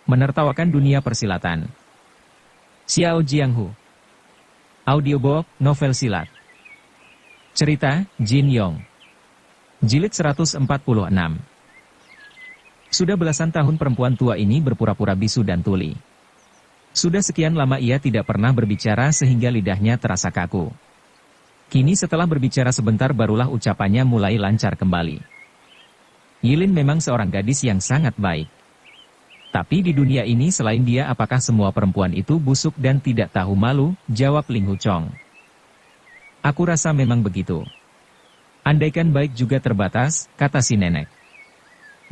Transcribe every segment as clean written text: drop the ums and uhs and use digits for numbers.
Menertawakan dunia persilatan. Xiao Jianghu. Audiobook, novel silat. Cerita, Jin Yong. Jilid 146. Sudah belasan tahun perempuan tua ini berpura-pura bisu dan tuli. Sudah sekian lama ia tidak pernah berbicara sehingga lidahnya terasa kaku. Kini setelah berbicara sebentar barulah ucapannya mulai lancar kembali. Yilin memang seorang gadis yang sangat baik. Tapi di dunia ini selain dia apakah semua perempuan itu busuk dan tidak tahu malu, jawab Ling Huchong. Aku rasa memang begitu. Andaikan baik juga terbatas, kata si nenek.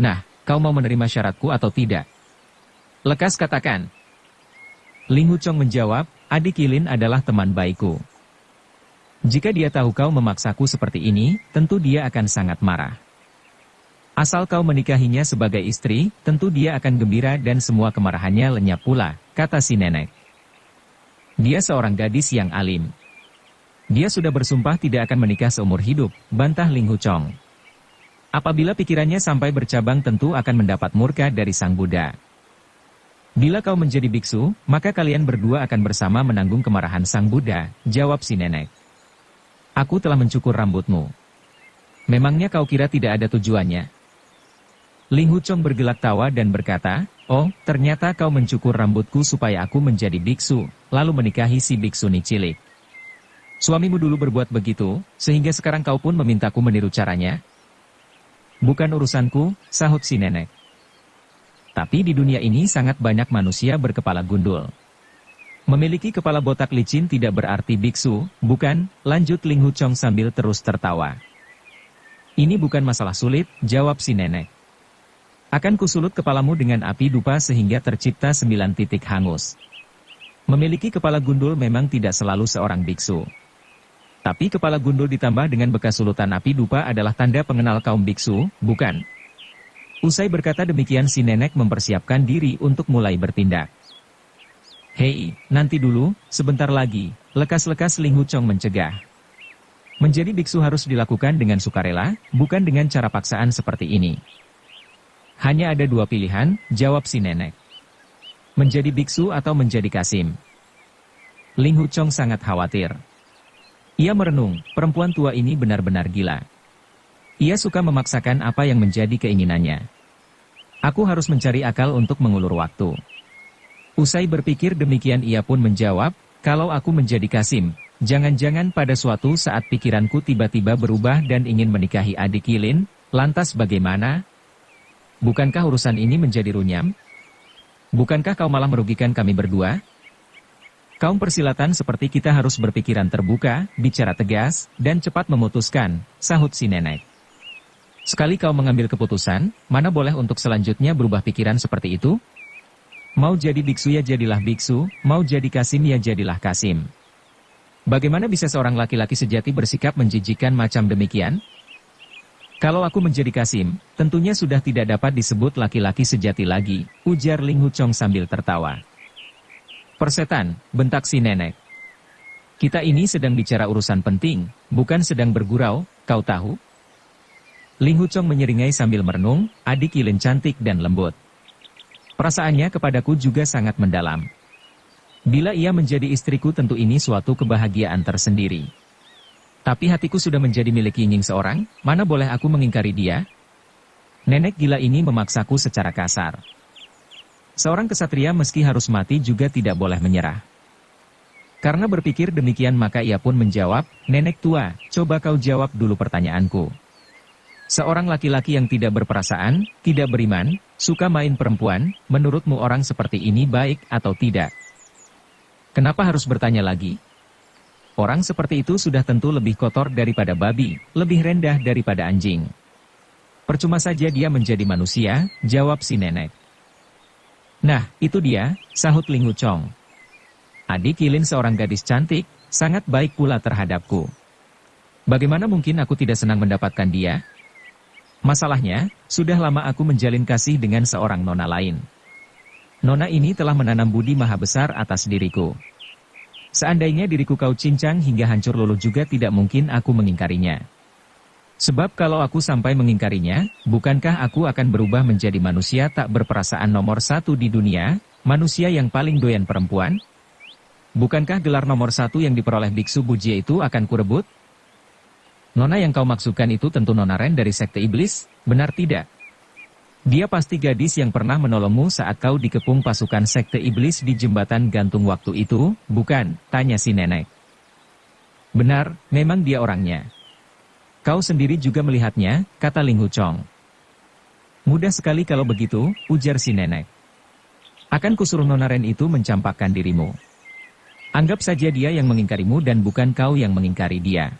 Nah, kau mau menerima syaratku atau tidak? Lekas katakan. Ling Huchong menjawab, adik Yilin adalah teman baikku. Jika dia tahu kau memaksaku seperti ini, tentu dia akan sangat marah. Asal kau menikahinya sebagai istri, tentu dia akan gembira dan semua kemarahannya lenyap pula, kata si nenek. Dia seorang gadis yang alim. Dia sudah bersumpah tidak akan menikah seumur hidup, bantah Ling Huchong. Apabila pikirannya sampai bercabang tentu akan mendapat murka dari Sang Buddha. Bila kau menjadi biksu, maka kalian berdua akan bersama menanggung kemarahan Sang Buddha, jawab si nenek. Aku telah mencukur rambutmu. Memangnya kau kira tidak ada tujuannya? Ling Huchong bergelak tawa dan berkata, oh, ternyata kau mencukur rambutku supaya aku menjadi biksu, lalu menikahi si biksuni cilik. Suamimu dulu berbuat begitu, sehingga sekarang kau pun memintaku meniru caranya? Bukan urusanku, sahut si nenek. Tapi di dunia ini sangat banyak manusia berkepala gundul. Memiliki kepala botak licin tidak berarti biksu, bukan, lanjut Ling Huchong sambil terus tertawa. Ini bukan masalah sulit, jawab si nenek. Akan kusulut kepalamu dengan api dupa sehingga tercipta 9 titik hangus. Memiliki kepala gundul memang tidak selalu seorang biksu. Tapi kepala gundul ditambah dengan bekas sulutan api dupa adalah tanda pengenal kaum biksu, bukan? Usai berkata demikian si nenek mempersiapkan diri untuk mulai bertindak. Hei, nanti dulu, sebentar lagi, lekas-lekas Ling Huchong mencegah. Menjadi biksu harus dilakukan dengan sukarela, bukan dengan cara paksaan seperti ini. Hanya ada dua pilihan, jawab si nenek. Menjadi biksu atau menjadi kasim. Ling Huchong sangat khawatir. Ia merenung, perempuan tua ini benar-benar gila. Ia suka memaksakan apa yang menjadi keinginannya. Aku harus mencari akal untuk mengulur waktu. Usai berpikir demikian ia pun menjawab, kalau aku menjadi kasim, jangan-jangan pada suatu saat pikiranku tiba-tiba berubah dan ingin menikahi adik Yilin, lantas bagaimana? Bukankah urusan ini menjadi runyam? Bukankah kau malah merugikan kami berdua? Kaum persilatan seperti kita harus berpikiran terbuka, bicara tegas, dan cepat memutuskan, sahut si nenek. Sekali kau mengambil keputusan, mana boleh untuk selanjutnya berubah pikiran seperti itu? Mau jadi biksu ya jadilah biksu, mau jadi kasim ya jadilah kasim. Bagaimana bisa seorang laki-laki sejati bersikap menjijikan macam demikian? Kalau aku menjadi kasim, tentunya sudah tidak dapat disebut laki-laki sejati lagi, ujar Ling Huchong sambil tertawa. Persetan, bentak si nenek. Kita ini sedang bicara urusan penting, bukan sedang bergurau, kau tahu? Ling Huchong menyeringai sambil merenung, adik Yilin cantik dan lembut. Perasaannya kepadaku juga sangat mendalam. Bila ia menjadi istriku tentu ini suatu kebahagiaan tersendiri. Tapi hatiku sudah menjadi milik Yinging seorang, mana boleh aku mengingkari dia? Nenek gila ini memaksaku secara kasar. Seorang kesatria meski harus mati juga tidak boleh menyerah. Karena berpikir demikian maka ia pun menjawab, nenek tua, coba kau jawab dulu pertanyaanku. Seorang laki-laki yang tidak berperasaan, tidak beriman, suka main perempuan, menurutmu orang seperti ini baik atau tidak? Kenapa harus bertanya lagi? Orang seperti itu sudah tentu lebih kotor daripada babi, lebih rendah daripada anjing. Percuma saja dia menjadi manusia, jawab si nenek. Nah, itu dia, sahut Ling Huchong. Adik Yilin seorang gadis cantik, sangat baik pula terhadapku. Bagaimana mungkin aku tidak senang mendapatkan dia? Masalahnya, sudah lama aku menjalin kasih dengan seorang nona lain. Nona ini telah menanam budi maha besar atas diriku. Seandainya diriku kau cincang hingga hancur luluh juga tidak mungkin aku mengingkarinya. Sebab kalau aku sampai mengingkarinya, bukankah aku akan berubah menjadi manusia tak berperasaan nomor satu di dunia, manusia yang paling doyan perempuan? Bukankah gelar nomor satu yang diperoleh biksu Bujie itu akan kurebut? Nona yang kau maksudkan itu tentu Nona Ren dari Sekte Iblis, benar tidak? Dia pasti gadis yang pernah menolongmu saat kau dikepung pasukan Sekte Iblis di jembatan gantung waktu itu, bukan? Tanya si nenek. Benar, memang dia orangnya. Kau sendiri juga melihatnya, kata Ling Huchong. Mudah sekali kalau begitu, ujar si nenek. Akan kusuruh Nona Ren itu mencampakkan dirimu. Anggap saja dia yang mengingkarimu dan bukan kau yang mengingkari dia.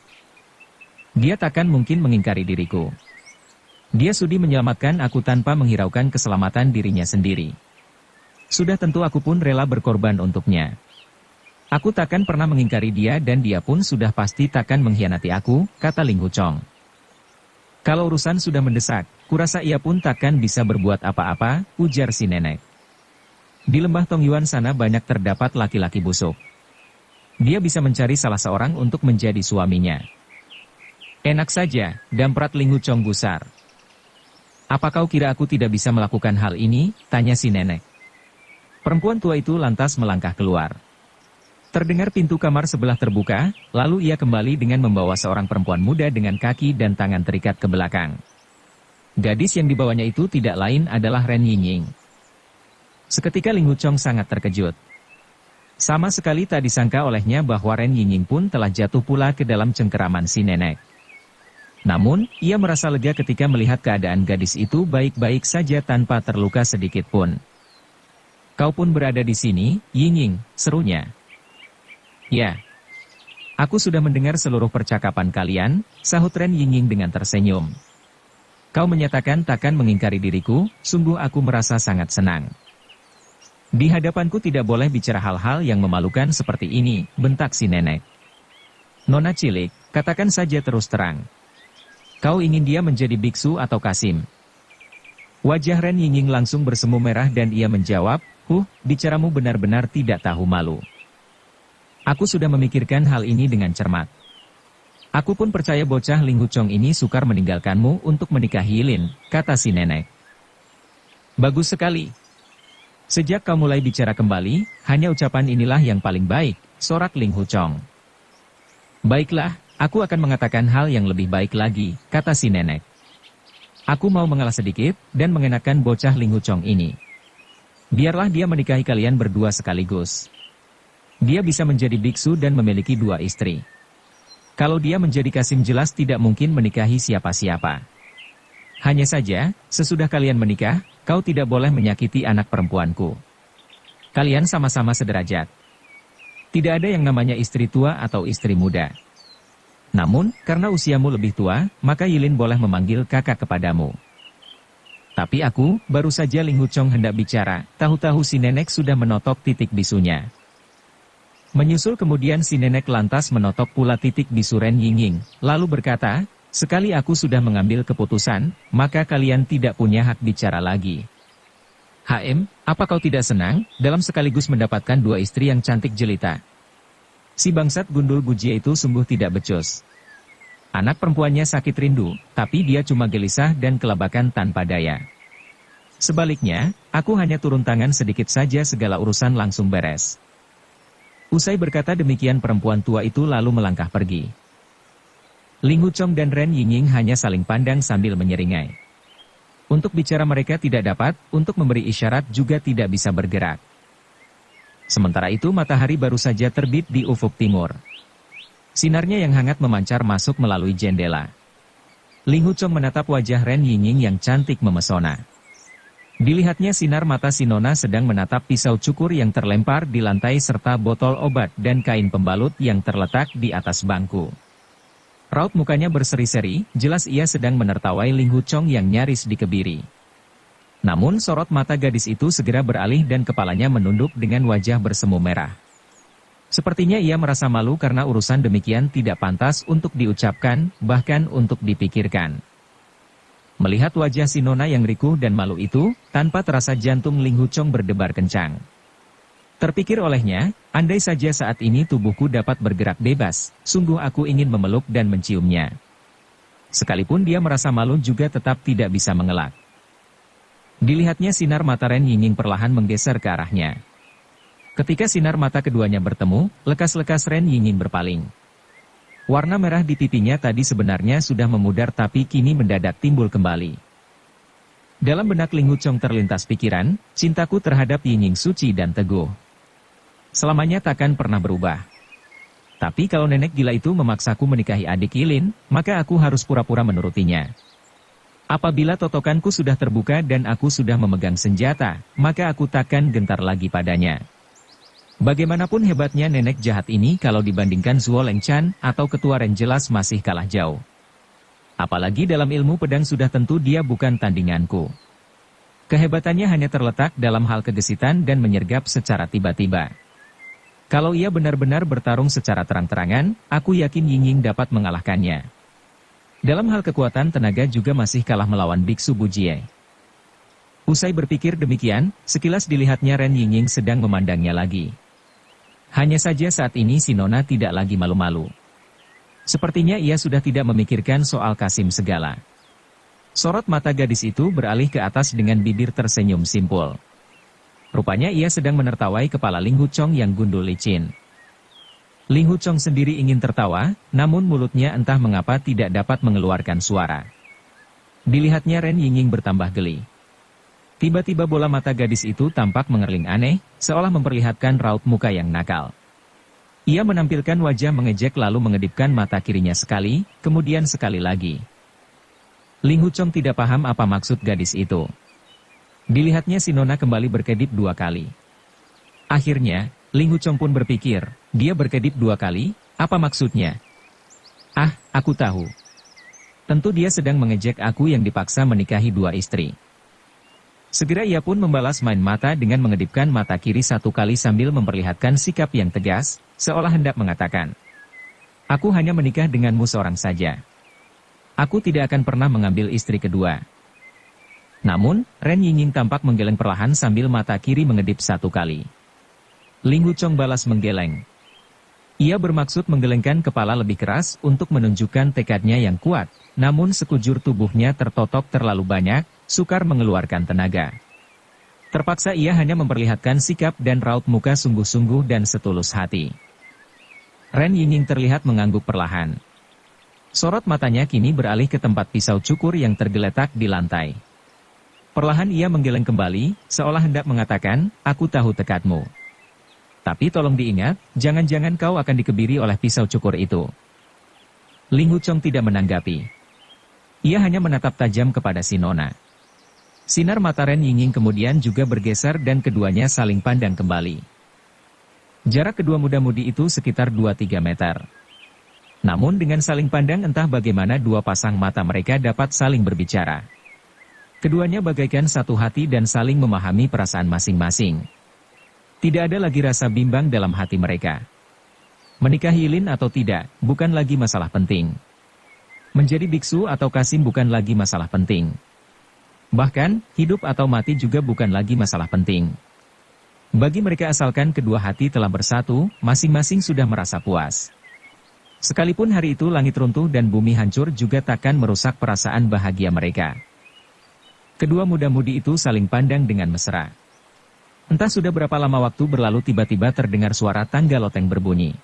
Dia takkan mungkin mengingkari diriku. Dia sudi menyelamatkan aku tanpa menghiraukan keselamatan dirinya sendiri. Sudah tentu aku pun rela berkorban untuknya. Aku takkan pernah mengingkari dia dan dia pun sudah pasti takkan mengkhianati aku, kata Ling Huchong. Kalau urusan sudah mendesak, kurasa ia pun takkan bisa berbuat apa-apa, ujar si nenek. Di lembah Tongyuan sana banyak terdapat laki-laki busuk. Dia bisa mencari salah seorang untuk menjadi suaminya. Enak saja, damprat Ling Huchong gusar. Apa kau kira aku tidak bisa melakukan hal ini? Tanya si nenek. Perempuan tua itu lantas melangkah keluar. Terdengar pintu kamar sebelah terbuka, lalu ia kembali dengan membawa seorang perempuan muda dengan kaki dan tangan terikat ke belakang. Gadis yang dibawanya itu tidak lain adalah Ren Yingying. Seketika Ling Huchong sangat terkejut. Sama sekali tak disangka olehnya bahwa Ren Yingying pun telah jatuh pula ke dalam cengkeraman si nenek. Namun, ia merasa lega ketika melihat keadaan gadis itu baik-baik saja tanpa terluka sedikit pun. Kau pun berada di sini, Yingying, serunya. Ya. Aku sudah mendengar seluruh percakapan kalian, sahut Ren Yingying dengan tersenyum. Kau menyatakan takkan mengingkari diriku, sungguh aku merasa sangat senang. Di hadapanku tidak boleh bicara hal-hal yang memalukan seperti ini, bentak si nenek. Nona cilik, katakan saja terus terang. Kau ingin dia menjadi biksu atau kasim? Wajah Ren Yingying langsung bersemu merah dan ia menjawab, bicaramu benar-benar tidak tahu malu. Aku sudah memikirkan hal ini dengan cermat. Aku pun percaya bocah Ling Huchong ini sukar meninggalkanmu untuk menikahi Lin, kata si nenek. Bagus sekali. Sejak kau mulai bicara kembali, hanya ucapan inilah yang paling baik, sorak Ling Huchong. Baiklah, aku akan mengatakan hal yang lebih baik lagi, kata si nenek. Aku mau mengalah sedikit, dan mengenakan bocah Ling Huchong ini. Biarlah dia menikahi kalian berdua sekaligus. Dia bisa menjadi biksu dan memiliki 2 istri. Kalau dia menjadi kasim jelas tidak mungkin menikahi siapa-siapa. Hanya saja, sesudah kalian menikah, kau tidak boleh menyakiti anak perempuanku. Kalian sama-sama sederajat. Tidak ada yang namanya istri tua atau istri muda. Namun, karena usiamu lebih tua, maka Yilin boleh memanggil kakak kepadamu. Tapi aku, baru saja Ling Huchong hendak bicara, tahu-tahu si nenek sudah menotok titik bisunya. Menyusul kemudian si nenek lantas menotok pula titik bisu Ren Yingying, lalu berkata, sekali aku sudah mengambil keputusan, maka kalian tidak punya hak bicara lagi. Apa kau tidak senang, dalam sekaligus mendapatkan 2 istri yang cantik jelita? Si bangsat gundul Bujie itu sungguh tidak becus. Anak perempuannya sakit rindu, tapi dia cuma gelisah dan kelabakan tanpa daya. Sebaliknya, aku hanya turun tangan sedikit saja segala urusan langsung beres. Usai berkata demikian perempuan tua itu lalu melangkah pergi. Ling Huchong dan Ren Yingying hanya saling pandang sambil menyeringai. Untuk bicara mereka tidak dapat, untuk memberi isyarat juga tidak bisa bergerak. Sementara itu matahari baru saja terbit di ufuk timur. Sinarnya yang hangat memancar masuk melalui jendela. Ling Huchong menatap wajah Ren Yingying yang cantik memesona. Dilihatnya sinar mata si nona sedang menatap pisau cukur yang terlempar di lantai serta botol obat dan kain pembalut yang terletak di atas bangku. Raut mukanya berseri-seri, jelas ia sedang menertawai Ling Huchong yang nyaris dikebiri. Namun sorot mata gadis itu segera beralih dan kepalanya menunduk dengan wajah bersemu merah. Sepertinya ia merasa malu karena urusan demikian tidak pantas untuk diucapkan, bahkan untuk dipikirkan. Melihat wajah si nona yang rikuh dan malu itu, tanpa terasa jantung Ling Huchong berdebar kencang. Terpikir olehnya, andai saja saat ini tubuhku dapat bergerak bebas, sungguh aku ingin memeluk dan menciumnya. Sekalipun dia merasa malu juga tetap tidak bisa mengelak. Dilihatnya sinar mata Ren Yingning perlahan menggeser ke arahnya. Ketika sinar mata keduanya bertemu, lekas-lekas Ren Yingning berpaling. Warna merah di pipinya tadi sebenarnya sudah memudar tapi kini mendadak timbul kembali. Dalam benak Ling Huchong terlintas pikiran, cintaku terhadap Yingning suci dan teguh. Selamanya takkan pernah berubah. Tapi kalau nenek gila itu memaksaku menikahi adik Yilin, maka aku harus pura-pura menurutinya. Apabila totokanku sudah terbuka dan aku sudah memegang senjata, maka aku takkan gentar lagi padanya. Bagaimanapun hebatnya nenek jahat ini kalau dibandingkan Zhuo Lengchan atau ketua Ren jelas masih kalah jauh. Apalagi dalam ilmu pedang sudah tentu dia bukan tandinganku. Kehebatannya hanya terletak dalam hal kegesitan dan menyergap secara tiba-tiba. Kalau ia benar-benar bertarung secara terang-terangan, aku yakin Yingning dapat mengalahkannya. Dalam hal kekuatan tenaga juga masih kalah melawan Biksu Bujie. Usai berpikir demikian, sekilas dilihatnya Ren Yingning sedang memandangnya lagi. Hanya saja saat ini si Nona tidak lagi malu-malu. Sepertinya ia sudah tidak memikirkan soal Kasim segala. Sorot mata gadis itu beralih ke atas dengan bibir tersenyum simpul. Rupanya ia sedang menertawai kepala Ling Huchong yang gundul licin. Ling Huchong sendiri ingin tertawa, namun mulutnya entah mengapa tidak dapat mengeluarkan suara. Dilihatnya Ren Yingning bertambah geli. Tiba-tiba bola mata gadis itu tampak mengerling aneh, seolah memperlihatkan raut muka yang nakal. Ia menampilkan wajah mengejek lalu mengedipkan mata kirinya sekali, kemudian sekali lagi. Ling Huchong tidak paham apa maksud gadis itu. Dilihatnya si Nona kembali berkedip 2 kali. Akhirnya, Ling Huchong pun berpikir, dia berkedip 2 kali, apa maksudnya? Ah, aku tahu. Tentu dia sedang mengejek aku yang dipaksa menikahi 2 istri. Segera ia pun membalas main mata dengan mengedipkan mata kiri 1 kali sambil memperlihatkan sikap yang tegas, seolah hendak mengatakan, aku hanya menikah denganmu seorang saja. Aku tidak akan pernah mengambil istri kedua. Namun, Ren Yingning tampak menggeleng perlahan sambil mata kiri mengedip 1 kali. Ling Huchong balas menggeleng. Ia bermaksud menggelengkan kepala lebih keras untuk menunjukkan tekadnya yang kuat, namun sekujur tubuhnya tertotok terlalu banyak, sukar mengeluarkan tenaga. Terpaksa ia hanya memperlihatkan sikap dan raut muka sungguh-sungguh dan setulus hati. Ren Yingning terlihat mengangguk perlahan. Sorot matanya kini beralih ke tempat pisau cukur yang tergeletak di lantai. Perlahan ia menggeleng kembali, seolah hendak mengatakan, aku tahu tekadmu. Tapi tolong diingat, jangan-jangan kau akan dikebiri oleh pisau cukur itu. Ling Huchong tidak menanggapi. Ia hanya menatap tajam kepada si Nona. Sinar mata Ren Yingning kemudian juga bergeser dan keduanya saling pandang kembali. Jarak kedua muda-mudi itu sekitar 2-3 meter. Namun dengan saling pandang entah bagaimana dua pasang mata mereka dapat saling berbicara. Keduanya bagaikan satu hati dan saling memahami perasaan masing-masing. Tidak ada lagi rasa bimbang dalam hati mereka. Menikah Yilin atau tidak, bukan lagi masalah penting. Menjadi biksu atau kasim bukan lagi masalah penting. Bahkan, hidup atau mati juga bukan lagi masalah penting. Bagi mereka asalkan kedua hati telah bersatu, masing-masing sudah merasa puas. Sekalipun hari itu langit runtuh dan bumi hancur juga takkan merusak perasaan bahagia mereka. Kedua muda-mudi itu saling pandang dengan mesra. Entah sudah berapa lama waktu berlalu tiba-tiba terdengar suara tangga loteng berbunyi.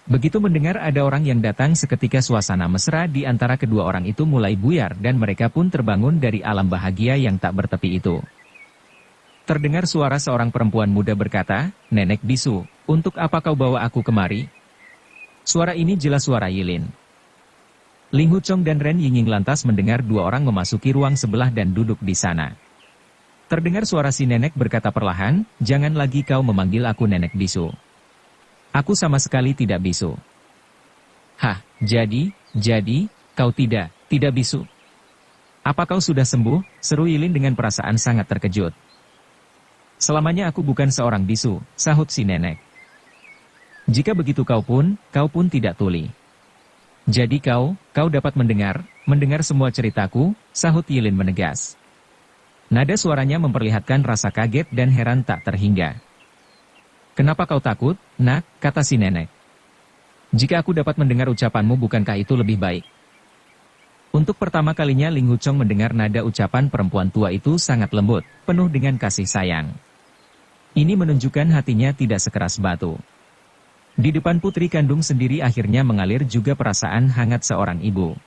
Begitu mendengar ada orang yang datang seketika suasana mesra di antara kedua orang itu mulai buyar dan mereka pun terbangun dari alam bahagia yang tak bertepi itu. Terdengar suara seorang perempuan muda berkata, "Nenek bisu, untuk apa kau bawa aku kemari?" Suara ini jelas suara Yilin. Ling Huchong dan Ren Yingning lantas mendengar dua orang memasuki ruang sebelah dan duduk di sana. Terdengar suara si nenek berkata perlahan, "Jangan lagi kau memanggil aku nenek bisu. Aku sama sekali tidak bisu." "Hah, jadi, kau tidak bisu? Apa kau sudah sembuh?" seru Yilin dengan perasaan sangat terkejut. "Selamanya aku bukan seorang bisu," sahut si nenek. "Jika begitu kau pun tidak tuli. Jadi kau dapat mendengar semua ceritaku," sahut Yilin menegas. Nada suaranya memperlihatkan rasa kaget dan heran tak terhingga. "Kenapa kau takut, nak?" kata si nenek. "Jika aku dapat mendengar ucapanmu bukankah itu lebih baik?" Untuk pertama kalinya Ling Huchong mendengar nada ucapan perempuan tua itu sangat lembut, penuh dengan kasih sayang. Ini menunjukkan hatinya tidak sekeras batu. Di depan putri kandung sendiri akhirnya mengalir juga perasaan hangat seorang ibu.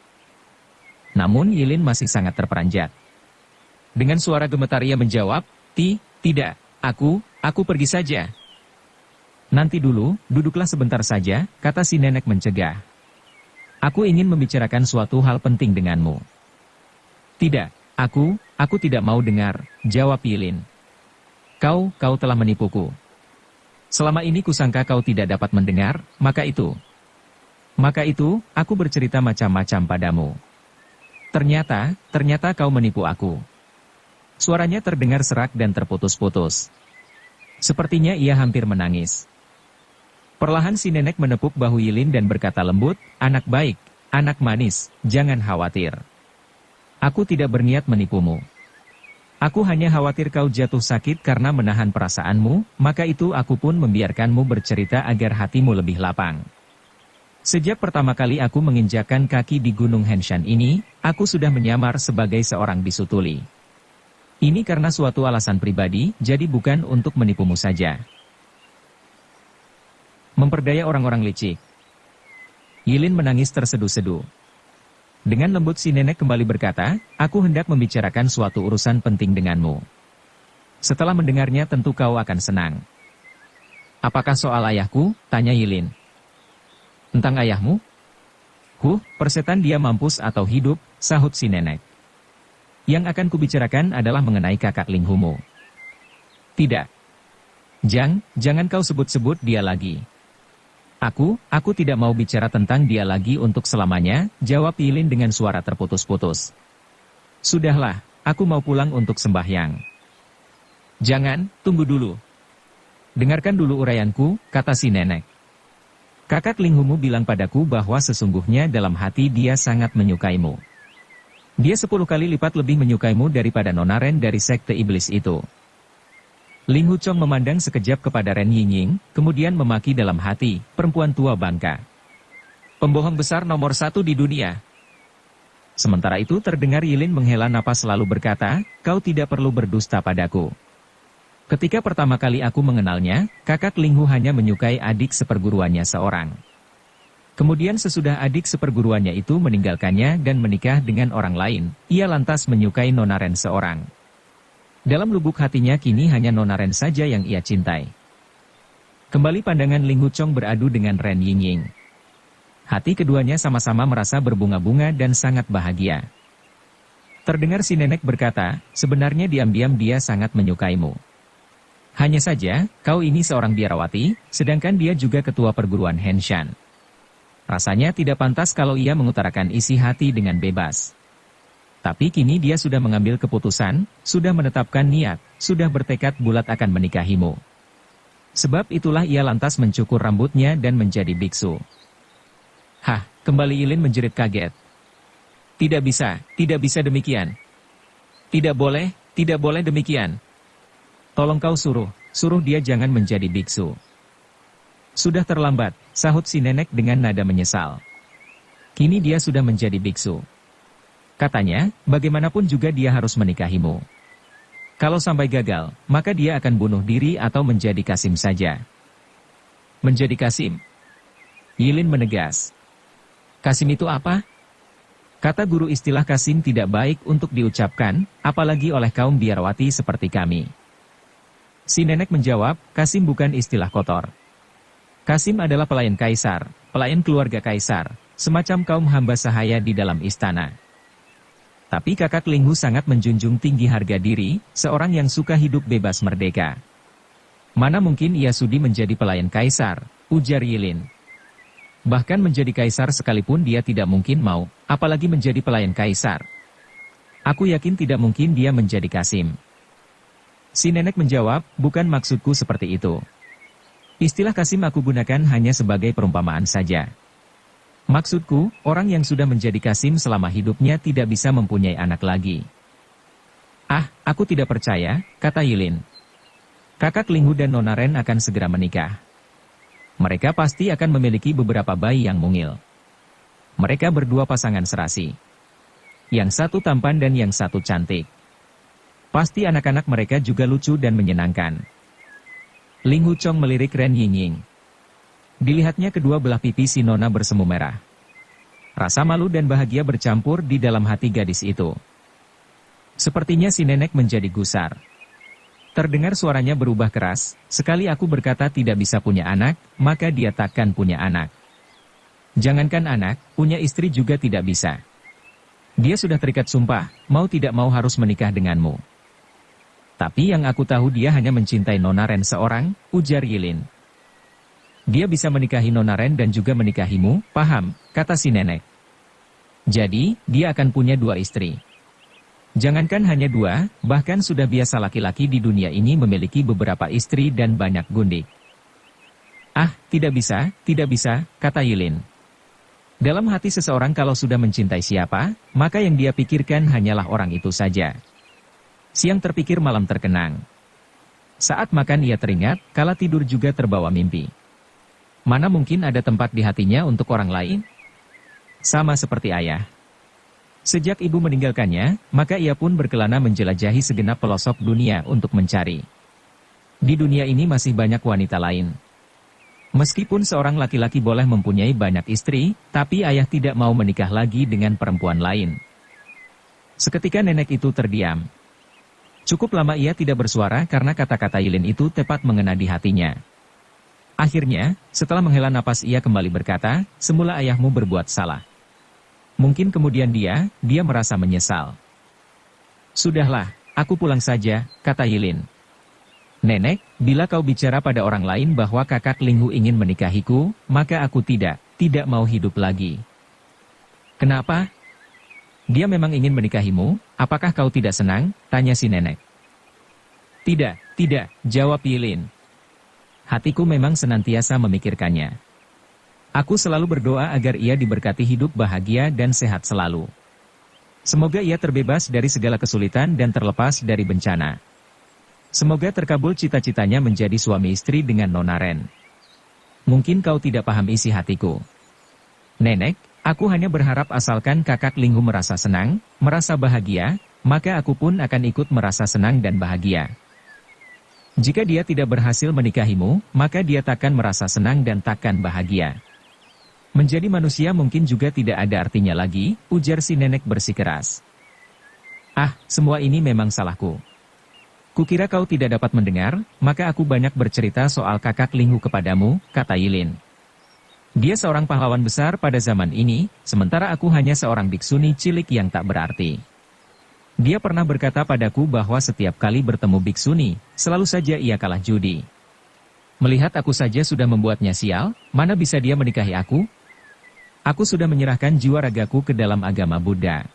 Namun Yilin masih sangat terperanjat. Dengan suara gemetar ia menjawab, tidak, aku pergi saja. Nanti dulu, duduklah sebentar saja, kata si nenek mencegah. Aku ingin membicarakan suatu hal penting denganmu. Tidak, aku tidak mau dengar, jawab Yilin. Kau telah menipuku. Selama ini kusangka kau tidak dapat mendengar, maka itu, aku bercerita macam-macam padamu. Ternyata kau menipu aku. Suaranya terdengar serak dan terputus-putus. Sepertinya ia hampir menangis. Perlahan si nenek menepuk bahu Yilin dan berkata lembut, anak baik, anak manis, jangan khawatir. Aku tidak berniat menipumu. Aku hanya khawatir kau jatuh sakit karena menahan perasaanmu, maka itu aku pun membiarkanmu bercerita agar hatimu lebih lapang. Sejak pertama kali aku menginjakkan kaki di Gunung Henshan ini, aku sudah menyamar sebagai seorang bisu tuli. Ini karena suatu alasan pribadi, jadi bukan untuk menipumu saja. Memperdaya orang-orang licik. Yilin menangis terseduh-seduh. Dengan lembut si nenek kembali berkata, aku hendak membicarakan suatu urusan penting denganmu. Setelah mendengarnya tentu kau akan senang. Apakah soal ayahku? Tanya Yilin. Tentang ayahmu? Persetan dia mampus atau hidup, sahut si nenek. Yang akan kubicarakan adalah mengenai kakak Ling Humu. Tidak. Jangan kau sebut-sebut dia lagi. Aku tidak mau bicara tentang dia lagi untuk selamanya, jawab Yilin dengan suara terputus-putus. Sudahlah, aku mau pulang untuk sembahyang. Jangan, tunggu dulu. Dengarkan dulu uraianku, kata si nenek. Kakak Ling Humu bilang padaku bahwa sesungguhnya dalam hati dia sangat menyukaimu. Dia 10 kali lipat lebih menyukaimu daripada Nona Ren dari sekte iblis itu. Ling Huchong memandang sekejap kepada Ren Yingying, kemudian memaki dalam hati, perempuan tua bangka. Pembohong besar nomor 1 di dunia. Sementara itu terdengar Yilin menghela napas lalu berkata, kau tidak perlu berdusta padaku. Ketika pertama kali aku mengenalnya, kakak Ling Hu hanya menyukai adik seperguruannya seorang. Kemudian sesudah adik seperguruannya itu meninggalkannya dan menikah dengan orang lain, ia lantas menyukai Nona Ren seorang. Dalam lubuk hatinya kini hanya Nona Ren saja yang ia cintai. Kembali pandangan Ling Huchong beradu dengan Ren Yingying. Hati keduanya sama-sama merasa berbunga-bunga dan sangat bahagia. Terdengar si nenek berkata, sebenarnya diam-diam dia sangat menyukaimu. Hanya saja, kau ini seorang biarawati, sedangkan dia juga ketua perguruan Henshan. Rasanya tidak pantas kalau ia mengutarakan isi hati dengan bebas. Tapi kini dia sudah mengambil keputusan, sudah menetapkan niat, sudah bertekad bulat akan menikahimu. Sebab itulah ia lantas mencukur rambutnya dan menjadi biksu. Kembali Yilin menjerit kaget. Tidak bisa demikian. Tidak boleh demikian. Tolong kau suruh dia jangan menjadi biksu. Sudah terlambat, sahut si nenek dengan nada menyesal. Kini dia sudah menjadi biksu. Katanya, bagaimanapun juga dia harus menikahimu. Kalau sampai gagal, maka dia akan bunuh diri atau menjadi kasim saja. Menjadi kasim? Yilin menegas. Kasim itu apa? Kata guru istilah kasim tidak baik untuk diucapkan, apalagi oleh kaum biarawati seperti kami. Si nenek menjawab, kasim bukan istilah kotor. Kasim adalah pelayan kaisar, pelayan keluarga kaisar, semacam kaum hamba sahaya di dalam istana. Tapi kakak Ling Hu sangat menjunjung tinggi harga diri, seorang yang suka hidup bebas merdeka. Mana mungkin ia sudi menjadi pelayan kaisar, ujar Yilin. Bahkan menjadi kaisar sekalipun dia tidak mungkin mau, apalagi menjadi pelayan kaisar. Aku yakin tidak mungkin dia menjadi kasim. Si nenek menjawab, bukan maksudku seperti itu. Istilah kasim aku gunakan hanya sebagai perumpamaan saja. Maksudku, orang yang sudah menjadi kasim selama hidupnya tidak bisa mempunyai anak lagi. Aku tidak percaya, kata Yilin. Kakak Ling Hu dan Nona Ren akan segera menikah. Mereka pasti akan memiliki beberapa bayi yang mungil. Mereka berdua pasangan serasi. Yang satu tampan dan yang satu cantik. Pasti anak-anak mereka juga lucu dan menyenangkan. Ling Huchong melirik Ren Yingying. Dilihatnya kedua belah pipi si nona bersemu merah. Rasa malu dan bahagia bercampur di dalam hati gadis itu. Sepertinya si nenek menjadi gusar. Terdengar suaranya berubah keras, sekali aku berkata tidak bisa punya anak, maka dia takkan punya anak. Jangankan anak, punya istri juga tidak bisa. Dia sudah terikat sumpah, mau tidak mau harus menikah denganmu. Tapi yang aku tahu dia hanya mencintai Nona Ren seorang, ujar Yilin. Dia bisa menikahi Nona Ren dan juga menikahimu, paham, kata si nenek. Jadi, dia akan punya 2 istri. Jangankan hanya 2, bahkan sudah biasa laki-laki di dunia ini memiliki beberapa istri dan banyak gundik. Ah, tidak bisa, kata Yilin. Dalam hati seseorang kalau sudah mencintai siapa, maka yang dia pikirkan hanyalah orang itu saja. Siang terpikir malam terkenang. Saat makan ia teringat, kala tidur juga terbawa mimpi. Mana mungkin ada tempat di hatinya untuk orang lain? Sama seperti ayah. Sejak ibu meninggalkannya, maka ia pun berkelana menjelajahi segenap pelosok dunia untuk mencari. Di dunia ini masih banyak wanita lain. Meskipun seorang laki-laki boleh mempunyai banyak istri, tapi ayah tidak mau menikah lagi dengan perempuan lain. Seketika nenek itu terdiam. Cukup lama ia tidak bersuara karena kata-kata Yilin itu tepat mengena di hatinya. Akhirnya, setelah menghela napas ia kembali berkata, semula ayahmu berbuat salah. Mungkin kemudian dia merasa menyesal. Sudahlah, aku pulang saja, kata Yilin. Nenek, bila kau bicara pada orang lain bahwa kakak Linghu ingin menikahiku, maka aku tidak mau hidup lagi. Kenapa? Dia memang ingin menikahimu, apakah kau tidak senang? Tanya si nenek. Tidak, jawab Yilin. Hatiku memang senantiasa memikirkannya. Aku selalu berdoa agar ia diberkati hidup bahagia dan sehat selalu. Semoga ia terbebas dari segala kesulitan dan terlepas dari bencana. Semoga terkabul cita-citanya menjadi suami istri dengan Nona Ren. Mungkin kau tidak paham isi hatiku. Nenek, aku hanya berharap asalkan kakak Linghu merasa senang, merasa bahagia, maka aku pun akan ikut merasa senang dan bahagia. Jika dia tidak berhasil menikahimu, maka dia takkan merasa senang dan takkan bahagia. Menjadi manusia mungkin juga tidak ada artinya lagi, ujar si nenek bersikeras. Ah, semua ini memang salahku. Kukira kau tidak dapat mendengar, maka aku banyak bercerita soal kakak Linghu kepadamu, kata Yilin. Dia seorang pahlawan besar pada zaman ini, sementara aku hanya seorang biksuni cilik yang tak berarti. Dia pernah berkata padaku bahwa setiap kali bertemu biksuni, selalu saja ia kalah judi. Melihat aku saja sudah membuatnya sial, mana bisa dia menikahi aku? Aku sudah menyerahkan jiwa ragaku ke dalam agama Buddha.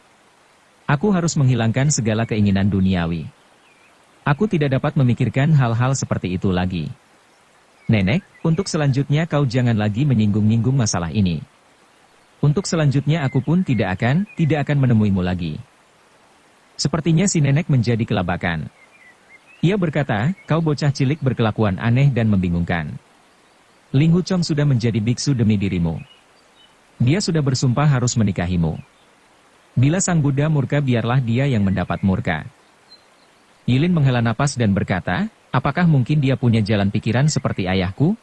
Aku harus menghilangkan segala keinginan duniawi. Aku tidak dapat memikirkan hal-hal seperti itu lagi. Nenek, untuk selanjutnya kau jangan lagi menyinggung-nyinggung masalah ini. Untuk selanjutnya aku pun tidak akan menemuimu lagi. Sepertinya si nenek menjadi kelabakan. Ia berkata, kau bocah cilik berkelakuan aneh dan membingungkan. Ling Huchong sudah menjadi biksu demi dirimu. Dia sudah bersumpah harus menikahimu. Bila Sang Buddha murka biarlah dia yang mendapat murka. Yilin menghela napas dan berkata, apakah mungkin dia punya jalan pikiran seperti ayahku?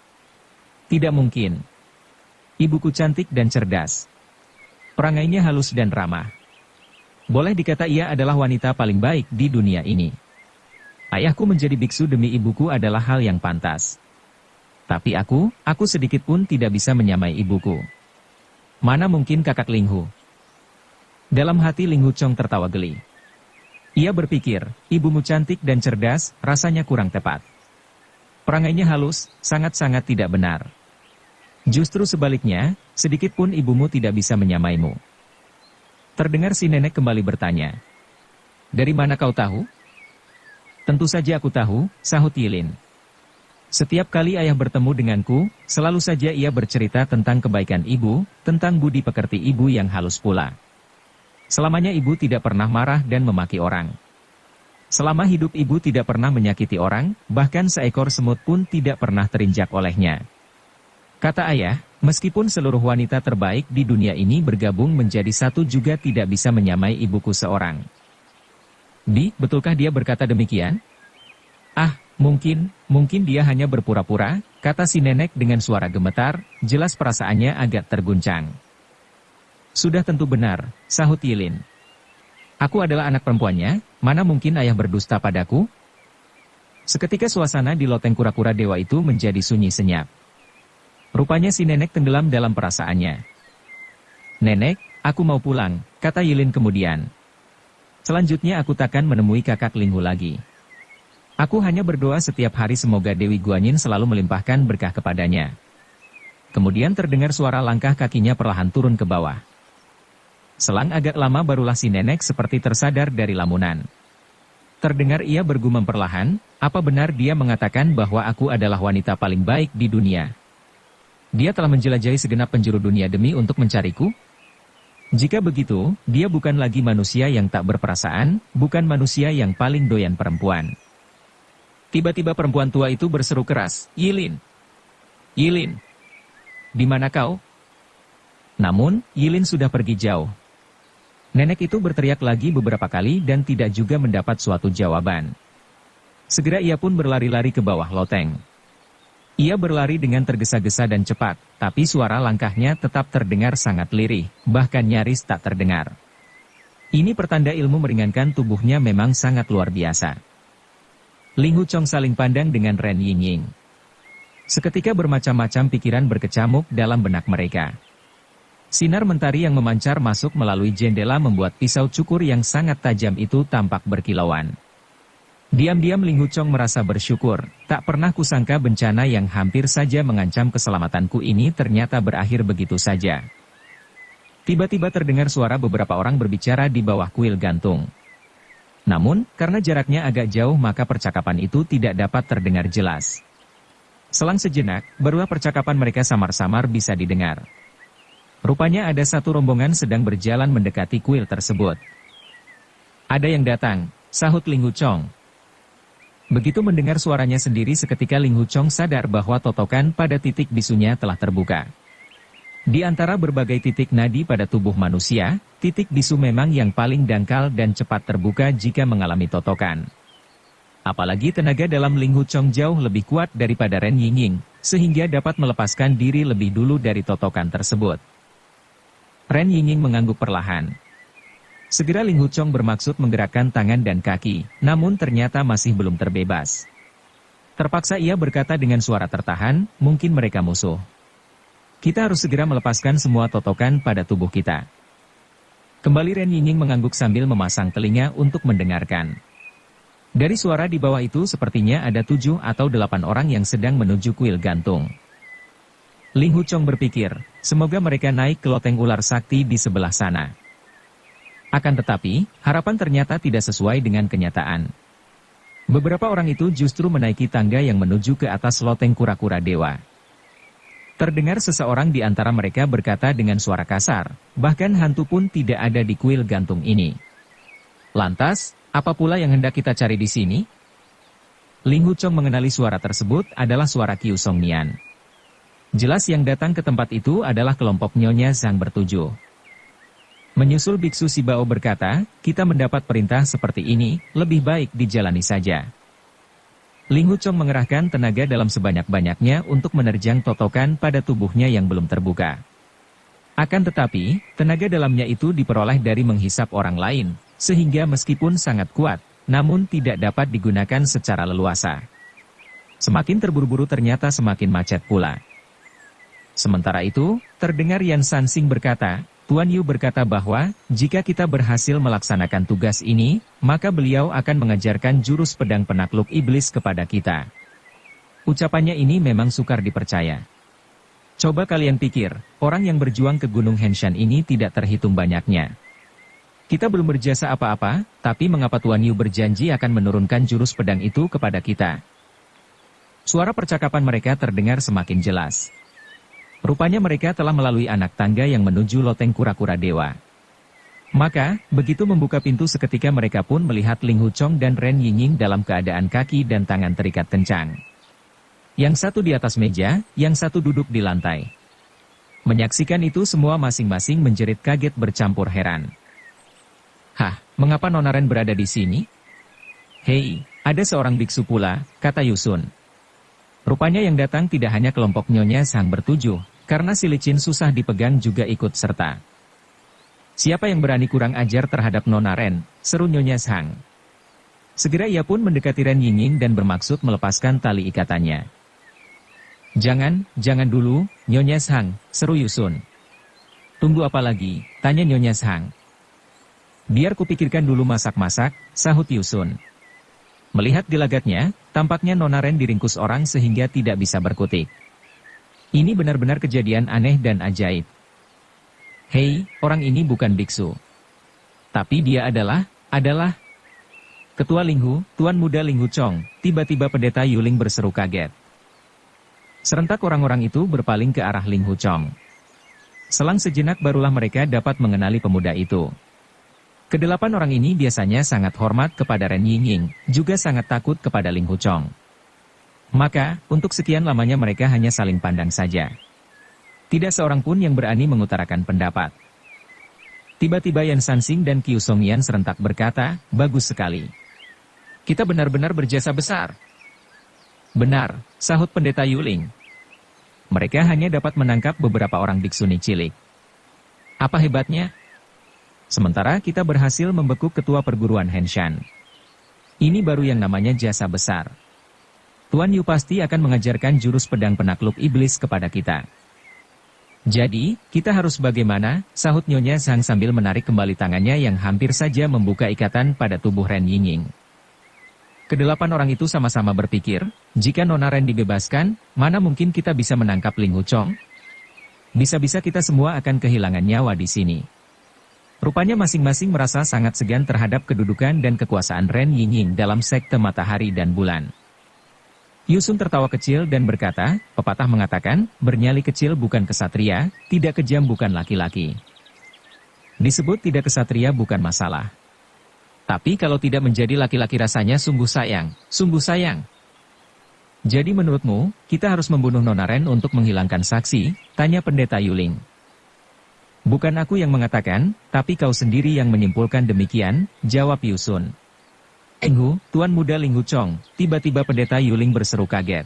Tidak mungkin. Ibuku cantik dan cerdas. Perangainya halus dan ramah. Boleh dikata ia adalah wanita paling baik di dunia ini. Ayahku menjadi biksu demi ibuku adalah hal yang pantas. Tapi aku sedikit pun tidak bisa menyamai ibuku. Mana mungkin kakak Linghu? Dalam hati Ling Huchong tertawa geli. Ia berpikir, ibumu cantik dan cerdas, rasanya kurang tepat. Perangainya halus, sangat-sangat tidak benar. Justru sebaliknya, sedikit pun ibumu tidak bisa menyamaimu. Terdengar si nenek kembali bertanya. Dari mana kau tahu? Tentu saja aku tahu, sahut Yilin. Setiap kali ayah bertemu denganku, selalu saja ia bercerita tentang kebaikan ibu, tentang budi pekerti ibu yang halus pula. Selamanya ibu tidak pernah marah dan memaki orang. Selama hidup ibu tidak pernah menyakiti orang, bahkan seekor semut pun tidak pernah terinjak olehnya. Kata ayah, Meskipun seluruh wanita terbaik di dunia ini bergabung menjadi satu juga tidak bisa menyamai ibuku seorang. Betulkah dia berkata demikian? Ah, mungkin dia hanya berpura-pura, kata si nenek dengan suara gemetar, jelas perasaannya agak terguncang. Sudah tentu benar, sahut Yilin. Aku adalah anak perempuannya, mana mungkin ayah berdusta padaku? Seketika suasana di loteng kura-kura dewa itu menjadi sunyi senyap. Rupanya si nenek tenggelam dalam perasaannya. Nenek, aku mau pulang, kata Yilin kemudian. Selanjutnya aku takkan menemui kakak Linghu lagi. Aku hanya berdoa setiap hari semoga Dewi Guanyin selalu melimpahkan berkah kepadanya. Kemudian terdengar suara langkah kakinya perlahan turun ke bawah. Selang agak lama barulah si nenek seperti tersadar dari lamunan. Terdengar ia bergumam perlahan, apa benar dia mengatakan bahwa aku adalah wanita paling baik di dunia? Dia telah menjelajahi segenap penjuru dunia demi untuk mencariku? Jika begitu, dia bukan lagi manusia yang tak berperasaan, bukan manusia yang paling doyan perempuan. Tiba-tiba perempuan tua itu berseru keras, Yilin! Yilin! Di mana kau? Namun, Yilin sudah pergi jauh. Nenek itu berteriak lagi beberapa kali dan tidak juga mendapat suatu jawaban. Segera ia pun berlari-lari ke bawah loteng. Ia berlari dengan tergesa-gesa dan cepat, tapi suara langkahnya tetap terdengar sangat lirih, bahkan nyaris tak terdengar. Ini pertanda ilmu meringankan tubuhnya memang sangat luar biasa. Linghu Chong saling pandang dengan Ren Yingying. Seketika bermacam-macam pikiran berkecamuk dalam benak mereka. Sinar mentari yang memancar masuk melalui jendela membuat pisau cukur yang sangat tajam itu tampak berkilauan. Diam-diam Linghu Chong merasa bersyukur, tak pernah kusangka bencana yang hampir saja mengancam keselamatanku ini ternyata berakhir begitu saja. Tiba-tiba terdengar suara beberapa orang berbicara di bawah kuil gantung. Namun, karena jaraknya agak jauh maka percakapan itu tidak dapat terdengar jelas. Selang sejenak, barulah percakapan mereka samar-samar bisa didengar. Rupanya ada satu rombongan sedang berjalan mendekati kuil tersebut. Ada yang datang, sahut Linghu Chong. Begitu mendengar suaranya sendiri seketika Linghu Chong sadar bahwa totokan pada titik bisunya telah terbuka. Di antara berbagai titik nadi pada tubuh manusia, titik bisu memang yang paling dangkal dan cepat terbuka jika mengalami totokan. Apalagi tenaga dalam Linghu Chong jauh lebih kuat daripada Ren Yingying, sehingga dapat melepaskan diri lebih dulu dari totokan tersebut. Ren Yingying mengangguk perlahan. Segera Linghu Chong bermaksud menggerakkan tangan dan kaki, namun ternyata masih belum terbebas. Terpaksa ia berkata dengan suara tertahan, mungkin mereka musuh. Kita harus segera melepaskan semua totokan pada tubuh kita. Kembali Ren Yingying mengangguk sambil memasang telinga untuk mendengarkan. Dari suara di bawah itu sepertinya ada 7 atau 8 orang yang sedang menuju kuil gantung. Linghu Chong berpikir, semoga mereka naik ke loteng ular sakti di sebelah sana. Akan tetapi, harapan ternyata tidak sesuai dengan kenyataan. Beberapa orang itu justru menaiki tangga yang menuju ke atas loteng kura-kura dewa. Terdengar seseorang di antara mereka berkata dengan suara kasar, bahkan hantu pun tidak ada di kuil gantung ini. Lantas, apa pula yang hendak kita cari di sini? Linghu Chong mengenali suara tersebut adalah suara Qiu Song Nian. Jelas yang datang ke tempat itu adalah kelompok Nyonya Zhang bertujuh. Menyusul Biksu Sibao berkata, kita mendapat perintah seperti ini, lebih baik dijalani saja. Linghu Chong mengerahkan tenaga dalam sebanyak-banyaknya untuk menerjang totokan pada tubuhnya yang belum terbuka. Akan tetapi, tenaga dalamnya itu diperoleh dari menghisap orang lain, sehingga meskipun sangat kuat, namun tidak dapat digunakan secara leluasa. Semakin terburu-buru ternyata semakin macet pula. Sementara itu, terdengar Yan Sansing berkata, Tuan Yu berkata bahwa, jika kita berhasil melaksanakan tugas ini, maka beliau akan mengajarkan jurus pedang penakluk iblis kepada kita. Ucapannya ini memang sukar dipercaya. Coba kalian pikir, orang yang berjuang ke Gunung Henshan ini tidak terhitung banyaknya. Kita belum berjasa apa-apa, tapi mengapa Tuan Yu berjanji akan menurunkan jurus pedang itu kepada kita? Suara percakapan mereka terdengar semakin jelas. Rupanya mereka telah melalui anak tangga yang menuju loteng kura-kura dewa. Maka, begitu membuka pintu seketika mereka pun melihat Linghu Chong dan Ren Yingying dalam keadaan kaki dan tangan terikat kencang. Yang satu di atas meja, yang satu duduk di lantai. Menyaksikan itu semua masing-masing menjerit kaget bercampur heran. Hah, mengapa Nona Ren berada di sini? Hei, ada seorang biksu pula, kata Yusun. Rupanya yang datang tidak hanya kelompok Nyonya Sang bertujuh, karena si licin susah dipegang juga ikut serta. Siapa yang berani kurang ajar terhadap Nona Ren, seru Nyonya Sang. Segera ia pun mendekati Ren Yingying dan bermaksud melepaskan tali ikatannya. Jangan dulu, Nyonya Sang, seru Yusun. Tunggu apa lagi, tanya Nyonya Sang. Biar kupikirkan dulu masak-masak, sahut Yusun. Melihat gelagatnya, tampaknya Nona Ren diringkus orang sehingga tidak bisa berkutik. Ini benar-benar kejadian aneh dan ajaib. Hei, orang ini bukan biksu. Tapi dia adalah Ketua Linghu, Tuan Muda Linghu Chong, tiba-tiba Pendeta Yuling berseru kaget. Serentak orang-orang itu berpaling ke arah Linghu Chong. Selang sejenak barulah mereka dapat mengenali pemuda itu. Kedelapan orang ini biasanya sangat hormat kepada Ren Yingying, juga sangat takut kepada Linghu Chong. Maka, untuk sekian lamanya mereka hanya saling pandang saja. Tidak seorang pun yang berani mengutarakan pendapat. Tiba-tiba Yan Sansing dan Qiu Songyan serentak berkata, bagus sekali. Kita benar-benar berjasa besar. Benar, sahut Pendeta Yuling. Mereka hanya dapat menangkap beberapa orang biksuni cilik. Apa hebatnya? Sementara kita berhasil membekuk ketua perguruan Henshan. Ini baru yang namanya jasa besar. Tuan Yu pasti akan mengajarkan jurus pedang penakluk iblis kepada kita. Jadi, kita harus bagaimana? Sahut Nyonya Sang sambil menarik kembali tangannya yang hampir saja membuka ikatan pada tubuh Ren Yingying. Kedelapan orang itu sama-sama berpikir, jika Nona Ren dibebaskan, mana mungkin kita bisa menangkap Linghu Chong? Bisa-bisa kita semua akan kehilangan nyawa di sini. Rupanya masing-masing merasa sangat segan terhadap kedudukan dan kekuasaan Ren Yingying dalam sekte matahari dan bulan. Yusun tertawa kecil dan berkata, pepatah mengatakan, bernyali kecil bukan kesatria, tidak kejam bukan laki-laki. Disebut tidak kesatria bukan masalah. Tapi kalau tidak menjadi laki-laki rasanya sungguh sayang, sungguh sayang. Jadi menurutmu, kita harus membunuh Nona Ren untuk menghilangkan saksi? Tanya Pendeta Yuling. Bukan aku yang mengatakan, tapi kau sendiri yang menyimpulkan demikian, jawab Yusun. Linghu, Tuan Muda Linghu Chong, tiba-tiba Pendeta Yuling berseru kaget.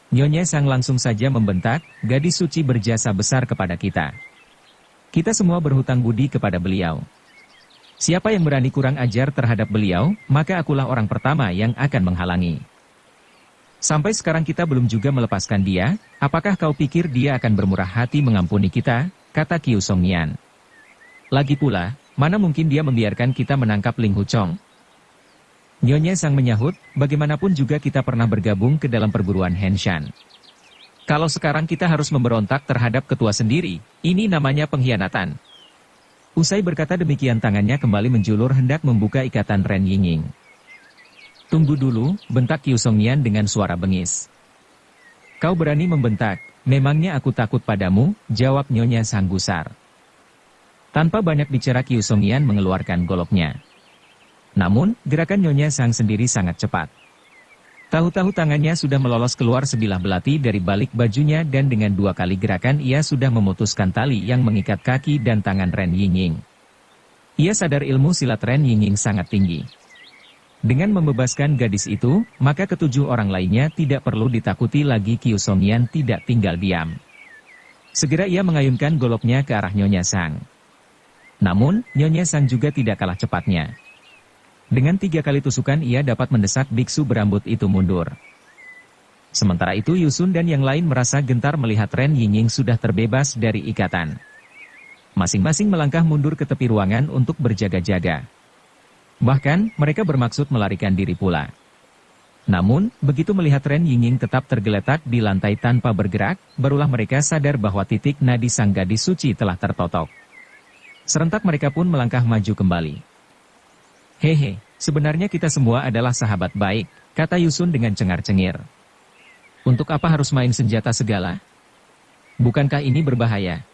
Nyonya Sang langsung saja membentak, gadis suci berjasa besar kepada kita. Kita semua berhutang budi kepada beliau. Siapa yang berani kurang ajar terhadap beliau, maka akulah orang pertama yang akan menghalangi. Sampai sekarang kita belum juga melepaskan dia, apakah kau pikir dia akan bermurah hati mengampuni kita, kata Qiu Songyan. Lagi pula, mana mungkin dia membiarkan kita menangkap Linghu Chong? Nyonya Sang menyahut, bagaimanapun juga kita pernah bergabung ke dalam perguruan Henshan. Kalau sekarang kita harus memberontak terhadap ketua sendiri, ini namanya pengkhianatan. Usai berkata demikian tangannya kembali menjulur hendak membuka ikatan Ren Yingying. Tunggu dulu, bentak Qiu Songyan dengan suara bengis. Kau berani membentak, memangnya aku takut padamu, jawab Nyonya Sang gusar. Tanpa banyak bicara Qiu Songyan mengeluarkan goloknya. Namun, gerakan Nyonya Sang sendiri sangat cepat. Tahu-tahu tangannya sudah melolos keluar sebilah belati dari balik bajunya dan dengan 2 kali gerakan ia sudah memutuskan tali yang mengikat kaki dan tangan Ren Yingying. Ia sadar ilmu silat Ren Yingying sangat tinggi. Dengan membebaskan gadis itu, maka ketujuh orang lainnya tidak perlu ditakuti lagi. Qiu Songyan tidak tinggal diam. Segera ia mengayunkan goloknya ke arah Nyonya Sang. Namun, Nyonya Sang juga tidak kalah cepatnya. Dengan 3 kali tusukan ia dapat mendesak biksu berambut itu mundur. Sementara itu Yusun dan yang lain merasa gentar melihat Ren Yingying sudah terbebas dari ikatan. Masing-masing melangkah mundur ke tepi ruangan untuk berjaga-jaga. Bahkan, mereka bermaksud melarikan diri pula. Namun, begitu melihat Ren Yingying tetap tergeletak di lantai tanpa bergerak, barulah mereka sadar bahwa titik nadi sang gadis suci telah tertotok. Serentak mereka pun melangkah maju kembali. Hehe, sebenarnya kita semua adalah sahabat baik, kata Yusun dengan cengar-cengir. Untuk apa harus main senjata segala? Bukankah ini berbahaya?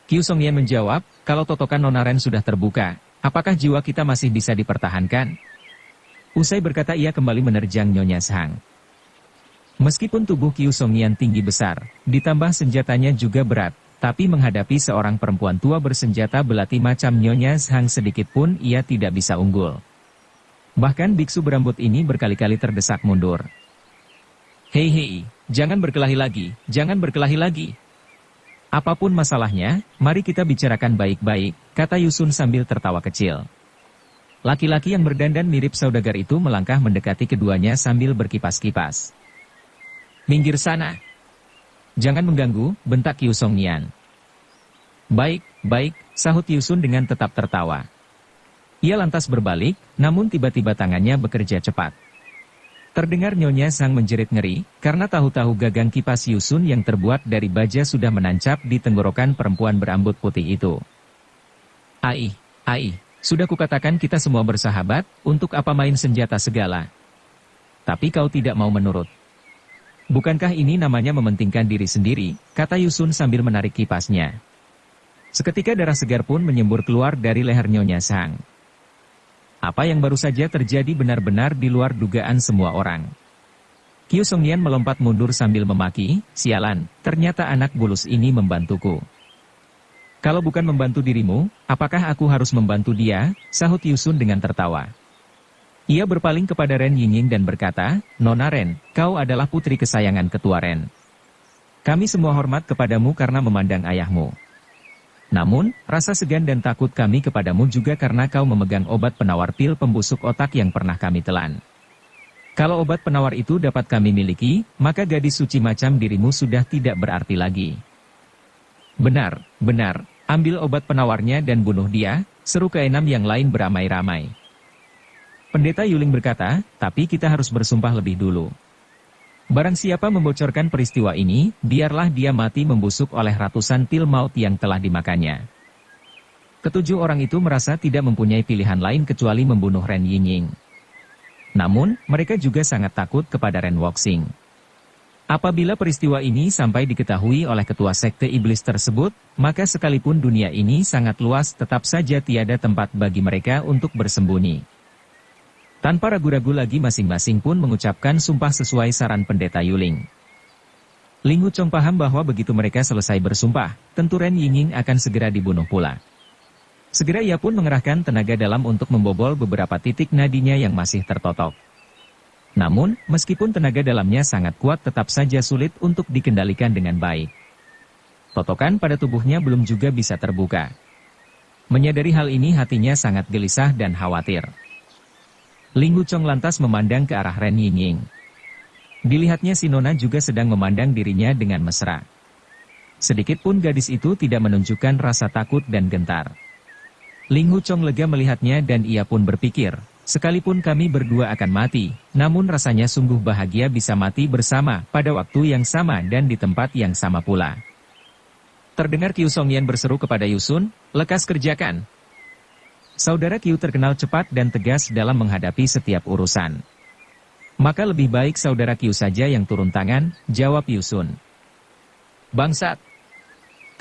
Qiu Songyan menjawab, kalau totokan Nona Ren sudah terbuka, apakah jiwa kita masih bisa dipertahankan? Usai berkata ia kembali menerjang Nyonya Sang. Meskipun tubuh Qiu Songnian tinggi besar, ditambah senjatanya juga berat, tapi menghadapi seorang perempuan tua bersenjata belati macam Nyonya Zhang sedikit pun ia tidak bisa unggul. Bahkan biksu berambut ini berkali-kali terdesak mundur. Hei, jangan berkelahi lagi, jangan berkelahi lagi. Apapun masalahnya, mari kita bicarakan baik-baik, kata Yusun sambil tertawa kecil. Laki-laki yang berdandan mirip saudagar itu melangkah mendekati keduanya sambil berkipas-kipas. Minggir sana. Jangan mengganggu, bentak Qiu Songnian. Baik, sahut Yusun dengan tetap tertawa. Ia lantas berbalik, namun tiba-tiba tangannya bekerja cepat. Terdengar Nyonya Zhang menjerit ngeri, karena tahu-tahu gagang kipas Yusun yang terbuat dari baja sudah menancap di tenggorokan perempuan berambut putih itu. Ai, sudah kukatakan kita semua bersahabat, untuk apa main senjata segala? Tapi kau tidak mau menurut. Bukankah ini namanya mementingkan diri sendiri, kata Yusun sambil menarik kipasnya. Seketika darah segar pun menyembur keluar dari leher Nyonya Zhang. Apa yang baru saja terjadi benar-benar di luar dugaan semua orang. Qiu Songnian melompat mundur sambil memaki, sialan, ternyata anak bulus ini membantuku. Kalau bukan membantu dirimu, apakah aku harus membantu dia, sahut Yusun dengan tertawa. Ia berpaling kepada Ren Yingying dan berkata, Nona Ren, kau adalah putri kesayangan ketua Ren. Kami semua hormat kepadamu karena memandang ayahmu. Namun, rasa segan dan takut kami kepadamu juga karena kau memegang obat penawar pil pembusuk otak yang pernah kami telan. Kalau obat penawar itu dapat kami miliki, maka gadis suci macam dirimu sudah tidak berarti lagi. Benar, ambil obat penawarnya dan bunuh dia, seru keenam yang lain beramai-ramai. Pendeta Yuling berkata, tapi kita harus bersumpah lebih dulu. Barang siapa membocorkan peristiwa ini, biarlah dia mati membusuk oleh ratusan pil maut yang telah dimakannya. Ketujuh orang itu merasa tidak mempunyai pilihan lain kecuali membunuh Ren Yingying. Namun, mereka juga sangat takut kepada Ren Wuxing. Apabila peristiwa ini sampai diketahui oleh ketua sekte iblis tersebut, maka sekalipun dunia ini sangat luas tetap saja tiada tempat bagi mereka untuk bersembunyi. Tanpa ragu-ragu lagi masing-masing pun mengucapkan sumpah sesuai saran pendeta Yuling. Ling Wuchong paham bahwa begitu mereka selesai bersumpah, tentu Ren Yingying akan segera dibunuh pula. Segera ia pun mengerahkan tenaga dalam untuk membobol beberapa titik nadinya yang masih tertotok. Namun, meskipun tenaga dalamnya sangat kuat tetap saja sulit untuk dikendalikan dengan baik. Totokan pada tubuhnya belum juga bisa terbuka. Menyadari hal ini hatinya sangat gelisah dan khawatir. Ling Wuchong lantas memandang ke arah Ren Yingying. Dilihatnya si Nona juga sedang memandang dirinya dengan mesra. Sedikit pun gadis itu tidak menunjukkan rasa takut dan gentar. Ling Wuchong lega melihatnya dan ia pun berpikir, sekalipun kami berdua akan mati, namun rasanya sungguh bahagia bisa mati bersama pada waktu yang sama dan di tempat yang sama pula. Terdengar Qiu Songnian berseru kepada Yusun, lekas kerjakan. Saudara Qiu terkenal cepat dan tegas dalam menghadapi setiap urusan. Maka lebih baik saudara Qiu saja yang turun tangan, jawab Yusun. Bangsat!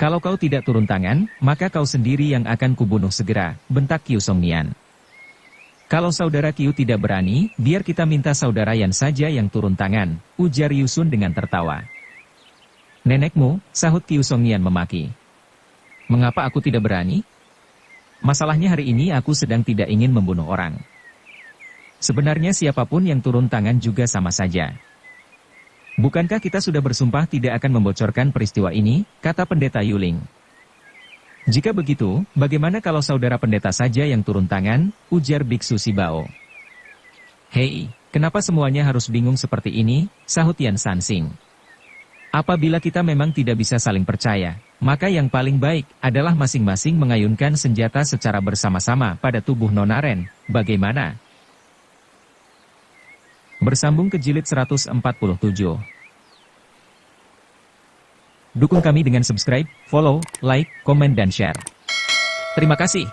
Kalau kau tidak turun tangan, maka kau sendiri yang akan kubunuh segera, bentak Qiu Songnian. Kalau saudara Qiu tidak berani, biar kita minta saudara Yan saja yang turun tangan, ujar Yusun dengan tertawa. Nenekmu, sahut Qiu Songnian memaki. Mengapa aku tidak berani? Masalahnya hari ini aku sedang tidak ingin membunuh orang. Sebenarnya siapapun yang turun tangan juga sama saja. Bukankah kita sudah bersumpah tidak akan membocorkan peristiwa ini, kata pendeta Yuling. Jika begitu, bagaimana kalau saudara pendeta saja yang turun tangan, ujar Biksu Sibao. Hei, kenapa semuanya harus bingung seperti ini, sahut Yan Sansing. Apabila kita memang tidak bisa saling percaya, maka yang paling baik adalah masing-masing mengayunkan senjata secara bersama-sama pada tubuh Nona Ren. Bagaimana? Bersambung ke jilid 147. Dukung kami dengan subscribe, follow, like, komen dan share. Terima kasih.